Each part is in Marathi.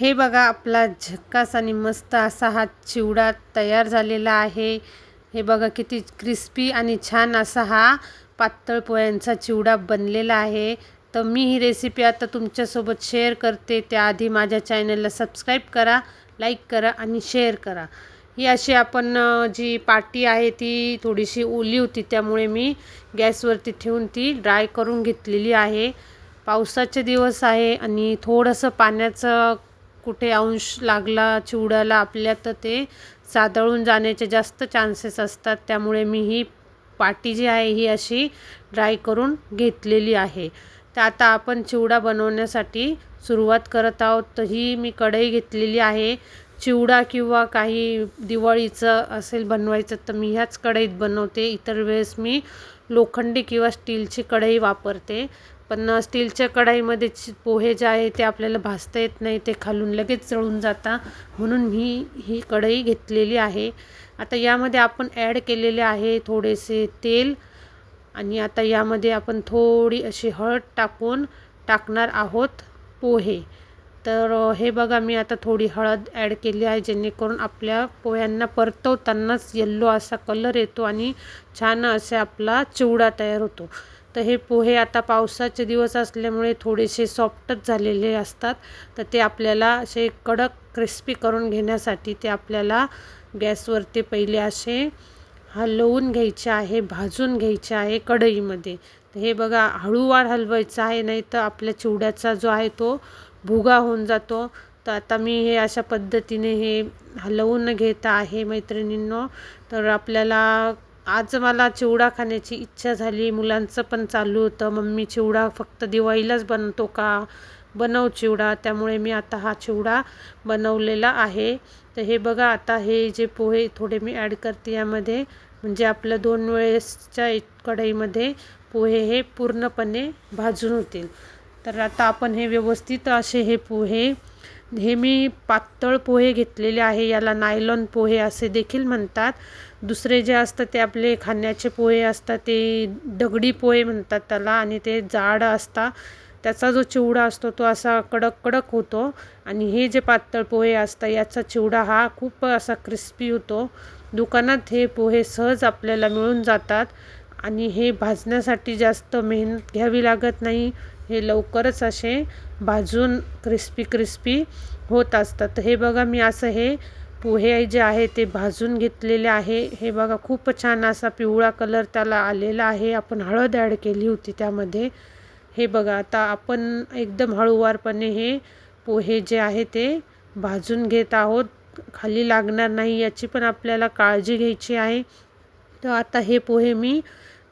हे बघा आपला झक्कास आणि मस्त असा हा चिवडा तयार झालेला आहे। हे बघा किती क्रिस्पी आणि छान असा हा पातळ पोह्यांचा चिवडा बनलेला आहे। तर मी ही रेसिपी आता तुमच्यासोबत शेअर करते। त्याआधी माझ्या चॅनलला सबस्क्राईब करा, लाईक करा आणि शेअर करा। ही अशी आपण जी पाटी आहे ती थोडीशी ओली होती, त्यामुळे मी गॅसवरती ठेवून ती ड्राय करून घेतलेली आहे। पावसाचे दिवस आहे आणि थोडंसं पाण्याचं कुठे अंश लागला चिवड्याला आपल्या तर ते सादळून जाण्याचे जास्त चान्सेस असतात, त्यामुळे मी ही पाटी जी आहे ही अशी ड्राय करून घेतलेली आहे। तर आता आपण चिवडा बनवण्यासाठी सुरुवात करत आहोत। तर ही मी कढई घेतलेली आहे। चिवडा किंवा काही दिवाळीचं असेल बनवायचं तर मी ह्याच कढईत बनवते। इतर वेळेस मी लोखंडी किंवा स्टीलची कढई वापरते, पण स्टीलच्या कढईमध्ये पोहे जे आहे ते आपल्याला भाजता येत नाही, ते खालून लगेच जळून जातात, म्हणून मी ही कढई घेतलेली आहे। आता यामध्ये आपण ॲड केलेले आहे थोडेसे तेल आणि आता यामध्ये आपण थोडी अशी हळद टाकून टाकणार आहोत पोहे। तर हे बघा मी आता थोडी हळद ॲड केली आहे, जेणेकरून आपल्या पोह्यांना परतवतानाच येल्लो असा कलर येतो आणि छान असा आपला चिवडा तयार होतो। तर हे पोहे आता पावसाचे दिवस असल्यामुळे थोडेसे सॉफ्टच झालेले असतात, तर ते आपल्याला असे कडक क्रिस्पी करून घेण्यासाठी ते आपल्याला गॅसवरती पहिले असे हलवून घ्यायचे आहे, भाजून घ्यायचे आहे कढईमध्ये। तर हे बघा हळूवार हलवायचं आहे, नाही तर आपल्या चिवड्याचा जो आहे तो भुगा होऊन जातो। तर आता मी हे अशा पद्धतीने हे हलवून घेत आहे मैत्रिणींनो। तर आपल्याला आज मला चिवडा खाण्याची इच्छा झाली, मुलांचं पण चालू होतं, मम्मी चिवडा फक्त दिवाळीलाच बनतो का, बनव चिवडा, त्यामुळे मी आता हा चिवडा बनवलेला आहे। तर हे बघा आता हे जे पोहे थोडे मी ॲड करते यामध्ये, म्हणजे आपल्या 2 वेळेसच्या कढईमध्ये पोहे हे पूर्णपणे भाजून होतील। तर आता आपण हे व्यवस्थित असे हे पोहे, हे मी पातळ पोहे घेतलेले आहे, याला नायलॉन पोहे असे देखील म्हणतात। दुसरे जे असतात ते आपले खाण्याचे पोहे असतात, ते दगडी पोहे म्हणतात त्याला, आणि ते जाड असतात, त्याचा जो चिवडा असतो तो असा कडक कडक होतो। आणि हे जे पातळ पोहे असतात याचा चिवडा हा खूप असा क्रिस्पी होतो। दुकानात हे पोहे सहज आपल्याला मिळून जातात आणि हे भाजण्यासाठी जास्त मेहनत घ्यावी लागत नाही, हे लवकरच असे भाजून क्रिस्पी क्रिस्पी होत असतात। तर हे बघा मी असं हे पोहे जे आहे ते भाजून घेतलेले आहे। हे बघा खूप छान असा पिवळा कलर त्याला आलेला आहे, आपण हळद ॲड केली होती त्यामध्ये। हे बघा आता आपण एकदम हळूवारपणे हे पोहे जे आहे ते भाजून घेत आहोत, खाली लागणार नाही याची पण आपल्याला काळजी घ्यायची आहे। तर आता हे पोहे मी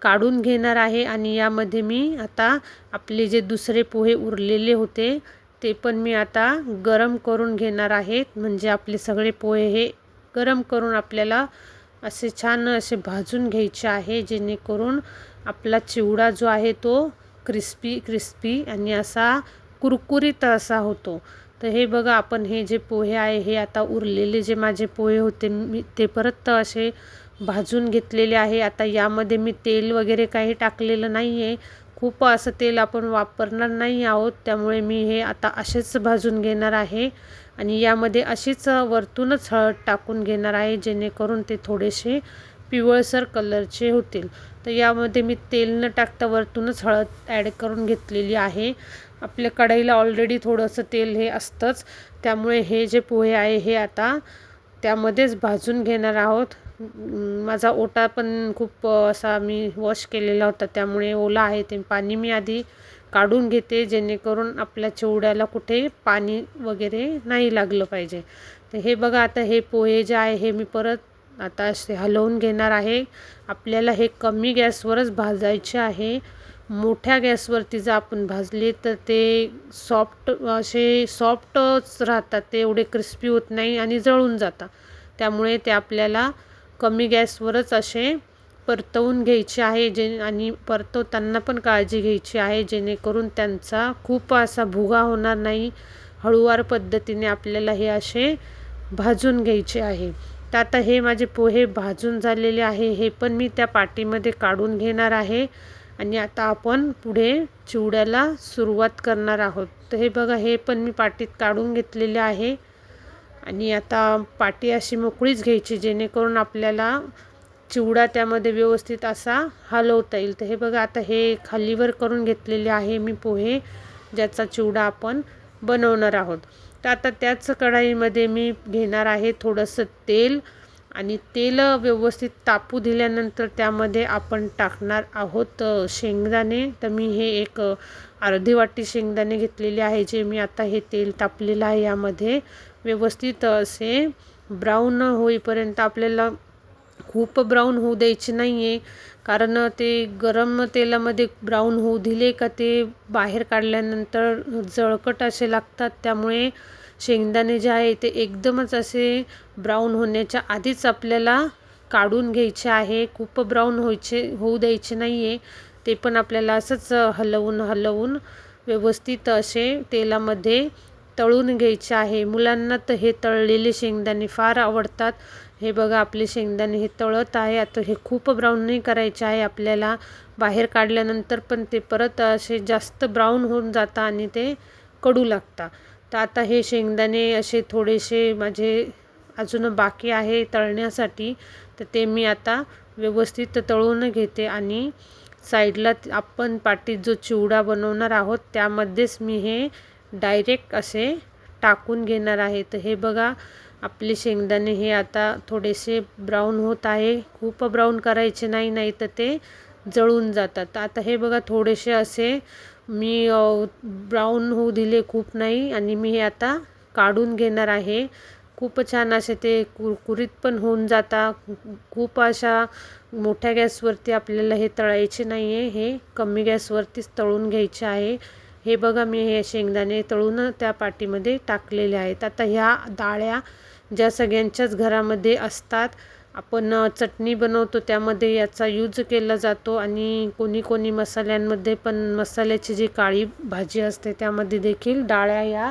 काढून घेणार आहे आणि यामध्ये मी आता आपले जे दुसरे पोहे उरलेले होते ते पण मी आता गरम करून घेणार आहेत। म्हणजे आपले सगळे पोहे हे गरम करून आपल्याला असे छान असे भाजून घ्यायचे आहे, जेणेकरून आपला चिवडा जो आहे तो क्रिस्पी क्रिस्पी आणि असा कुरकुरीत असा होतो। तर हे बघा आपण हे जे पोहे आहे हे आता उरलेले जे माझे पोहे होते मी ते परत असे भाजून घेतलेले आहे। आता यामध्ये मी तेल वगैरे काही टाकलेलं नाही आहे, खूप असं तेल आपण वापरणार नाही आहोत, त्यामुळे मी हे आता असेच भाजून घेणार आहे आणि यामध्ये अशीच वरतूनच हळद टाकून घेणार आहे, जेणेकरून ते थोडेसे पिवळसर कलरचे होतील। तर यामध्ये मी तेल न टाकता वरतूनच हळद ॲड करून घेतलेली आहे। आपल्या कढईला ऑलरेडी थोडंसं तेल हे असतंच, त्यामुळे हे जे पोहे आहे हे आता त्यामध्येच भाजून घेणार आहोत। माझा ओटा पण खूप असा मी वॉश केलेला होता, त्यामुळे ओला आहे, ते पाणी मी आधी काढून घेते, जेणेकरून आपल्या चिवड्याला कुठे पाणी वगैरे नाही लागलं पाहिजे। तर हे बघा आता हे पोहे जे आहे हे मी परत आता असे हलवून घेणार आहे। आपल्याला हे कमी गॅसवरच भाजायचे आहे, मोठ्या गॅसवरती जर आपण भाजले तर ते सॉफ्टच राहतात, ते एवढे क्रिस्पी होत नाही आणि जळून जातात, त्यामुळे ते आपल्याला कमी गॅसवरच असे परतवून घ्यायचे आहे। आणि परतवताना पण काळजी घ्यायची आहे, जेणेकरून त्यांचा खूप असा भुगा होणार नाही। हळूवार पद्धतीने आपल्याला हे असे भाजून घ्यायचे आहे। तर आता हे माझे पोहे भाजून झालेले आहे, हे पण मी त्या पाटीमध्ये काढून घेणार आहे आणि आता आपण पुढे चिवड्याला सुरुवात करणार आहोत. तर हे बघा, हे पण मी पाटीत काढून घेतलेले आहे. आणि आता पाटी अशी मोकळीच घ्यायची जेणेकरून आपल्याला चिवडा त्यामध्ये व्यवस्थित असा हलवता येईल. तर हे बघा, आता हे खालीवर करून घेतलेले आहे मी पोहे, ज्याचा चिवडा आपण बनवणार आहोत. तर आता त्याच कढाईमध्ये मी घेणार आहे थोडंसं तेल, आणि तेल व्यवस्थित तापू दिल्यानंतर त्यामध्ये आपण टाकणार आहोत शेंगदाणे. तर मी हे एक अर्धी वाटी शेंगदाणे घेतलेले आहे, जे मी आता हे तेल तापलेलं आहे यामध्ये व्यवस्थित असे ब्राऊन होईपर्यंत, आपल्याला खूप ब्राऊन होऊ द्यायचे नाही आहे, कारण ते गरम तेलामध्ये ब्राऊन होऊ दिले का ते बाहेर काढल्यानंतर जळकट असे लागतात. त्यामुळे शेंगदाणे जे आहे ते एकदमच असे ब्राऊन होण्याच्या आधीच आपल्याला काढून घ्यायचे आहे. खूप ब्राऊन होऊ द्यायचे नाही आहे. ते पण आपल्याला असंच हलवून व्यवस्थित असे तेलामध्ये तळून घ्यायचे आहे. मुलांना तर हे तळलेले शेंगदाणे फार आवडतात. हे बघा, आपले शेंगदाणे हे तळत आहे. आता हे खूप ब्राऊन नाही करायचे आहे आपल्याला, बाहेर काढल्यानंतर पण ते परत असे जास्त ब्राऊन होऊन जातात आणि ते कडू लागतात. तर आता हे शेंगदाणे असे थोडेसे माझे अजून बाकी आहे तळण्यासाठी, तर ते मी आता व्यवस्थित तळून घेते. आणि साईडला आपण पाटीत जो चिवडा बनवणार आहोत त्यामध्येच मी हे डायरेक्ट असे टाकून घेणार आहे. तर हे बघा, आपले शेंगदाणे हे आता थोडेसे ब्राऊन होत आहे. खूप ब्राऊन करायचे नाही, नाही तर ते जळून जातात. आता हे बघा, थोडेसे असे मी ब्राऊन होऊ दिले, खूप नाही. आणि मी हे आता काढून घेणार आहे. खूप छान असे ते कुरकुरीत पण होऊन जातात. खूप अशा मोठ्या गॅसवरती आपल्याला हे तळायचे नाही आहे, हे कमी गॅसवरतीच तळून घ्यायचे आहे. हे बघा, मी हे शेंगदाणे तळून त्या पाटीमध्ये टाकलेले आहेत. आता ह्या डाळ्या ज्या सगळ्यांच्याच घरामध्ये असतात, आपण चटणी बनवतो त्यामध्ये याचा यूज केला जातो. आणि कोणी मसाल्यांमध्ये पण, मसाल्याची जी काळी भाजी असते त्यामध्ये देखील डाळ्या या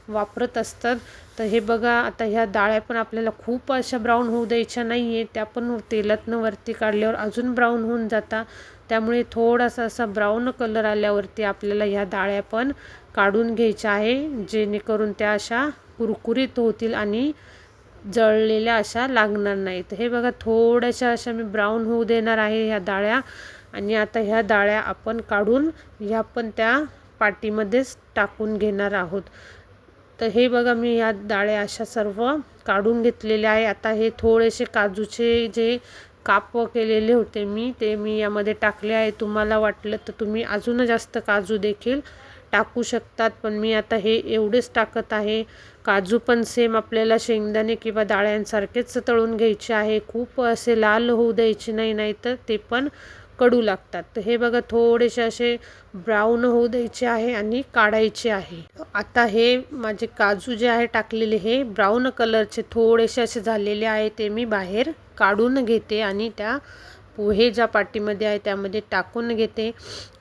वापरत असतात. तर हे बघा, आता ह्या डाळ्या पण आपल्याला खूप अशा ब्राऊन होऊ द्यायच्या नाही आहे. त्या पण तेलातनं वरती काढल्यावर अजून ब्राऊन होऊन जातात. त्यामुळे थोडासा असा ब्राऊन कलर आल्यावरती आपल्याला ह्या डाळ्या पण काढून घ्यायच्या आहे, जेणेकरून त्या अशा कुरकुरीत होतील आणि जळलेल्या अशा लागणार नाहीत. हे बघा, थोड्याशा अशा मी ब्राऊन होऊ देणार आहे ह्या डाळ्या. आणि आता ह्या डाळ्या आपण काढून ह्या पण त्या पाटीमध्येच टाकून घेणार आहोत. तर हे बघा, मी ह्या डाळ्या अशा सर्व काढून घेतलेल्या आहे. आता हे थोडेसे काजूचे जे काप केलेले होते ते मी यामध्ये टाकले आहे. तुम्हाला वाटलं तर तुम्ही अजून जास्त काजू देखील टाकू शकतात, पण मी आता हे एवढेच टाकत आहे. काजू पण सेम आपल्याला शेंगदाणे किंवा डाळ्यांसारखेच तळून घ्यायचे आहे. खूप असे लाल होऊ द्यायचे नाही, नाही तर ते पण कडू लागतात. तर हे बघा, थोडेसे असे ब्राऊन होऊ द्यायचे आहे आणि काढायचे आहे. आता हे माझे काजू जे आहे टाकलेले, हे ब्राऊन कलरचे थोडेसे असे झालेले आहे, ते मी बाहेर काढून घेते आणि त्या पोहे ज्या पाटीमध्ये आहे त्यामध्ये टाकून घेते.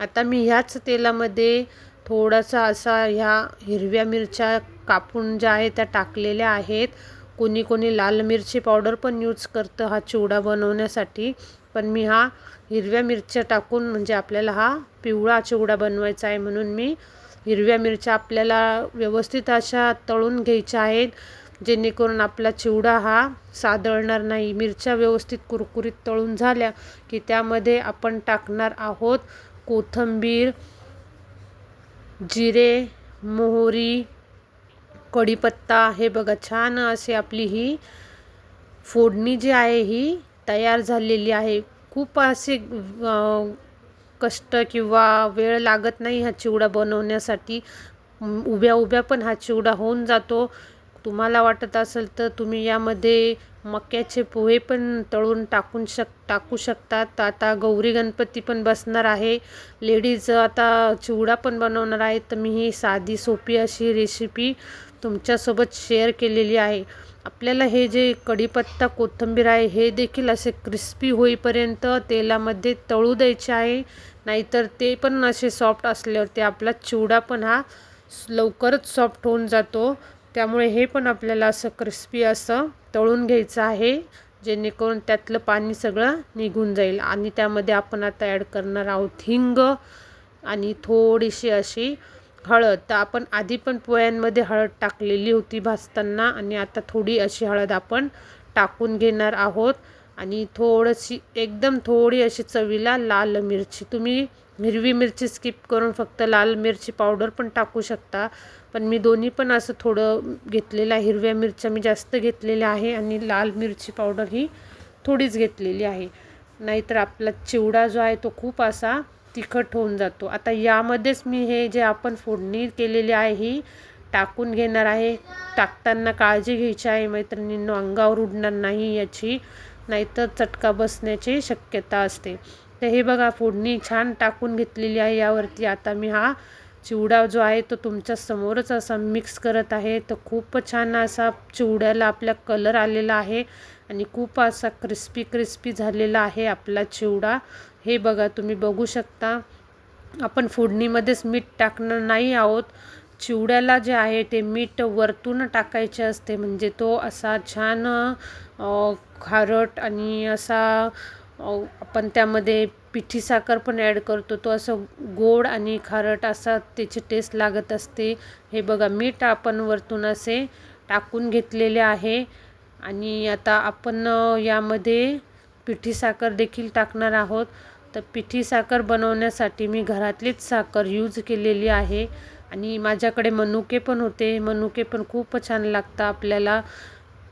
आता मी ह्याच तेलामध्ये थोडासा असा ह्या हिरव्या मिरच्या कापून ज्या आहेत त्या टाकलेल्या आहेत. कोणी लाल मिरची पावडर पण यूज करतं हा चिवडा बनवण्यासाठी, पण मी हा हिरव्या मिरच्या टाकून, म्हणजे आपल्याला हा पिवळा चिवडा बनवायचा आहे म्हणून मी हिरव्या मिरच्या आपल्याला व्यवस्थित अशा तळून घ्यायच्या आहेत, जेणेकरून आपला चिवडा हा सादळणार नाही. मिरच्या व्यवस्थित कुरकुरीत तळून झाल्या की त्यामध्ये आपण टाकणार आहोत कोथिंबीर, जिरे, मोहरी, कढीपत्ता. हे बघा, छान अशी आपली ही फोडणी जी आहे ही तयार झालेली आहे. खूप असे कष्ट किंवा वेळ लागत नाही हा चिवडा बनवण्यासाठी. उभ्या पण हा चिवडा होऊन जातो. तुम्हाला वाटत असेल तर तुम्ही यामध्ये मक्याचे पोहे पण तळून टाकू शकतात. आता गौरी गणपती पण बसणार आहे, लेडीज आता चिवडा पण बनवणार आहे, तर मी ही साधी सोपी अशी रेसिपी तुमच्यासोबत शेअर केलेली आहे. आपल्याला हे जे कढीपत्ता, कोथिंबीर आहे हे देखील असे क्रिस्पी होईपर्यंत तेलामध्ये तळू द्यायचे आहे, नाहीतर ते पण असे सॉफ्ट असल्यावरती आपला चिवडा पण हा लवकरच सॉफ्ट होऊन जातो. त्यामुळे हे पण आपल्याला असं क्रिस्पी असं तळून घ्यायचं आहे, जेणेकरून त्यातलं पाणी सगळं निघून जाईल. आणि त्यामध्ये आपण आता ॲड करणार आहोत हिंग आणि थोडीशी अशी हळद. तर आपण आधी पण पोह्यांमध्ये हळद टाकलेली होती भाजताना, आणि आता थोडी अशी हळद आपण टाकून घेणार आहोत. आणि थोडीशी एकदम थोडी अशी चवीला लाल मिरची, तुम्ही हिरवी मिरची स्किप करून फक्त लाल मिरची पावडर पण टाकू शकता, पण मी दोन्ही पण असं थोडं घेतलेलं आहे. हिरव्या मिरच्या मी जास्त घेतलेल्या आहे आणि लाल मिरची पावडर ही थोडीच घेतलेली आहे, नाहीतर आपला चिवडा जो आहे तो खूप असा तिखट होऊन जातो. आता यामध्येच मी हे जे आपण फोडणी केलेली आहे ही टाकून घेणार आहे. टाकताना काळजी घ्यायची आहे मैत्रिणींनो, अंगावर उडणार नाही याची, नाहीतर चटका बसण्याची शक्यता असते. तर हे बघा फोडणी छान टाकून घेतलेली आहे यावरती. आता मी हा चिवडा जो आहे तो तुमच्या समोरच असा मिक्स करत आहे. तर खूप छान असा चिवड्याला आपल्या कलर आलेला आहे आणि खूप असा क्रिस्पी झालेला आहे आपला चिवडा. हे बघा तुम्ही बघू शकता. आपण फोडणीमध्येच मीठ टाकणार नाही आहोत. चिवड्याला जे आहे ते मीठ वरतून टाकायचे असते, म्हणजे तो असा छान खारट आणि असा आपण त्यामध्ये पिठी साखर पण ॲड करतो, तो असं गोड आणि खारट असा त्याची टेस्ट लागत असते. हे बघा मीठ आपण वरतून असे टाकून घेतलेले आहे. आणि आता आपण यामध्ये पिठी साखर देखील टाकणार आहोत. तर पिठी साखर बनवण्यासाठी मी घरातलीच साखर यूज केलेली आहे. आणि माझ्याकडे मनुके पण होते. मनुके पण खूप छान लागतं आपल्याला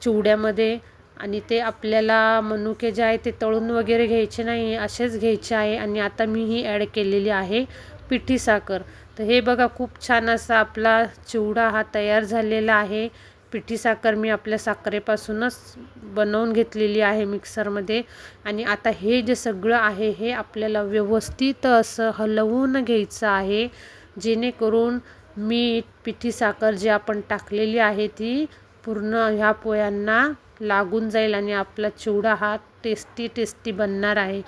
चिवड्यामध्ये. आणि ते आपल्याला मनुके जे आहे ते तळून वगैरे घ्यायचे नाही, असेच घ्यायचे आहे. आणि आता मी ही ॲड केलेली आहे पिठी साखर. तर हे बघा खूप छान असा आपला चिवडा हा तयार झालेला आहे. पिठी साखर मी आपल्या साखरेपासूनच बनवून घेतलेली आहे मिक्सरमध्ये. आणि आता हे जे सगळं आहे हे आपल्याला व्यवस्थित असं हलवून घ्यायचं आहे, जेणेकरून मीठ पिठी साखर जी आपण टाकलेली आहे ती पूर्ण ह्या पोह्यांना लागून जाईल आणि आपला चिवडा हा टेस्टी बनणार आहे.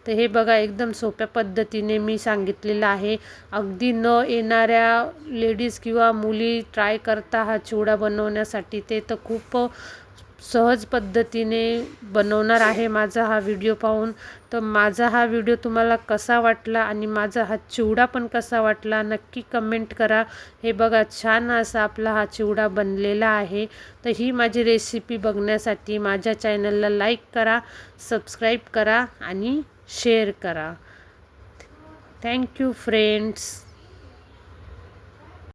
तर हे बघा एकदम सोप्या पद्धतीने मी सांगितलेलं आहे. अगदी न येणाऱ्या लेडीज किंवा मुली ट्राय करता हा चिवडा बनवण्यासाठी, ते तर खूप सहज पद्धतीने बनवणार आहे माझा हा व्हिडिओ पाहून. तर माझा हा व्हिडिओ तुम्हाला कसा वाटला आणि माझा हा चिवडा पण कसा वाटला नक्की कमेंट करा. हे बघा छान असा आपला हा चिवडा बनलेला आहे. तर ही माझी रेसिपी बघण्यासाठी माझ्या चॅनलला लाईक करा, सबस्क्राईब करा आणि शेअर करा. Thank you friends.